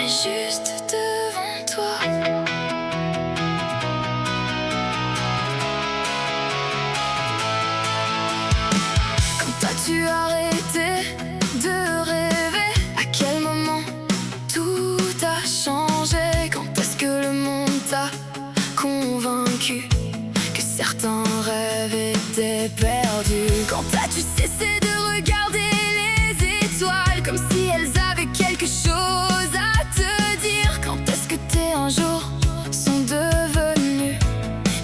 mais juste devant toi. Quand as-tu arrêté de rêver? À quel moment tout a changé? Quand est-ce que le monde t'a convaincu que certains rêves étaient perdus? Quand as-tu cessé de regarder les étoiles comme si elles avaient quelque chose à te dire? Quand est-ce que tes un jour sont devenus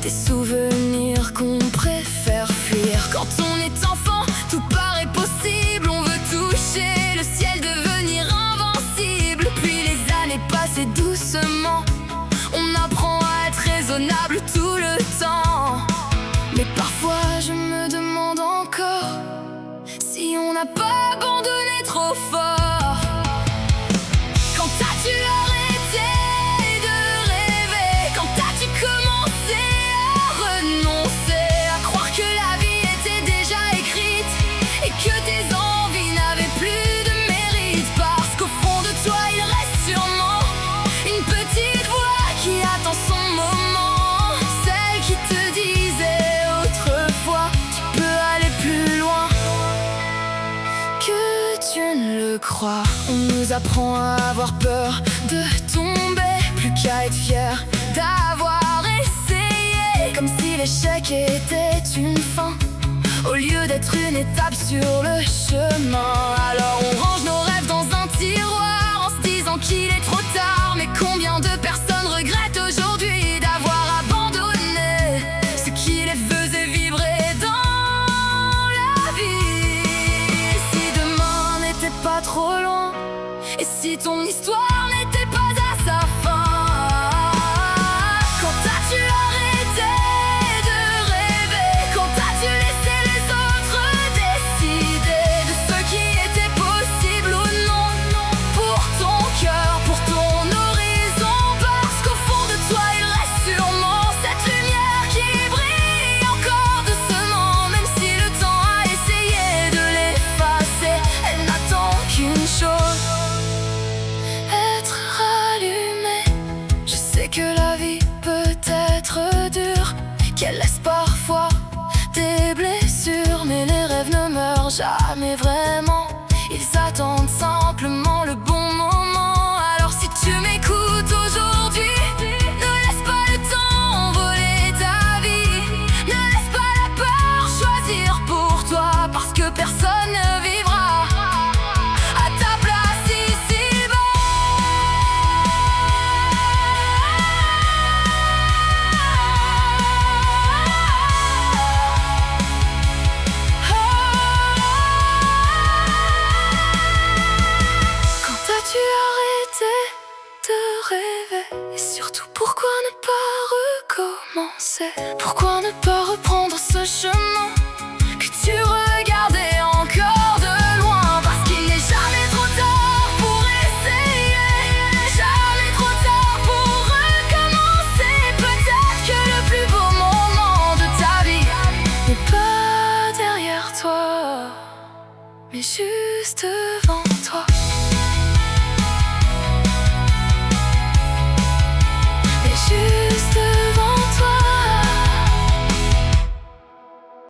des souvenirs qu'on préfère fuir? Quand on est enfant, tout paraît possible, on veut toucher le ciel, devenir invincible. Puis les années passent doucement, on apprend à être raisonnable tout le temps. Mais parfois je me demande encore si on n'a pas abandonné trop fort. Quand as-tu arrêté de rêver? Quand as-tu commencé à renoncer, à croire que la vie était déjà écrite et que tes envies n'avaient plus de mérite? Parce qu'au fond de toi il reste sûrement une petite voix qui attend son moment, celle qui te disait autrefois tu peux aller plus loin que tu ne le crois. On nous apprend à avoir peur de tomber, plus qu'à être fier d'avoir essayé, comme si l'échec était une fin au lieu d'être une étape sur le chemin. Alors on range nos rêves dans un tiroir en se disant qu'il est trop tard. Mais combien de personnes regrettent aujourd'hui d'avoir abandonné ce qui les faisait vibrer dans la vie? Si demain n'était pas trop loin, et si ton histoire n'était pas à sa fin? Quand as-tu arrêté de rêver? Quand as-tu laissé les autres décider de ce qui était possible ou non? Pour ton cœur, pour ton horizon. Parce qu'au fond de toi il reste sûrement cette lumière qui brille encore doucement. Même si le temps a essayé de l'effacer, elle n'attend qu'une chose: être rallumée. Je sais que la vie peut être dure, qu'elle laisse parfois des blessures, mais les rêves ne meurent jamais vraiment, ils attendent simplement le bon moment. Alors si tu m'écoutes aujourd'hui, ne laisse pas le temps voler ta vie, ne laisse pas la peur choisir pour toi, parce que personne ne vivra à ta place ici-bas. Quand as-tu arrêté de rêver? Et surtout, pourquoi ne pas recommencer? Pourquoi ne pas reprendre ce chemin que tu regardais encore de loin? Parce qu'il n'est jamais trop tard pour essayer, jamais trop tard pour recommencer. Peut-être que le plus beau moment de ta vie n'est pas derrière toi, mais juste devant toi.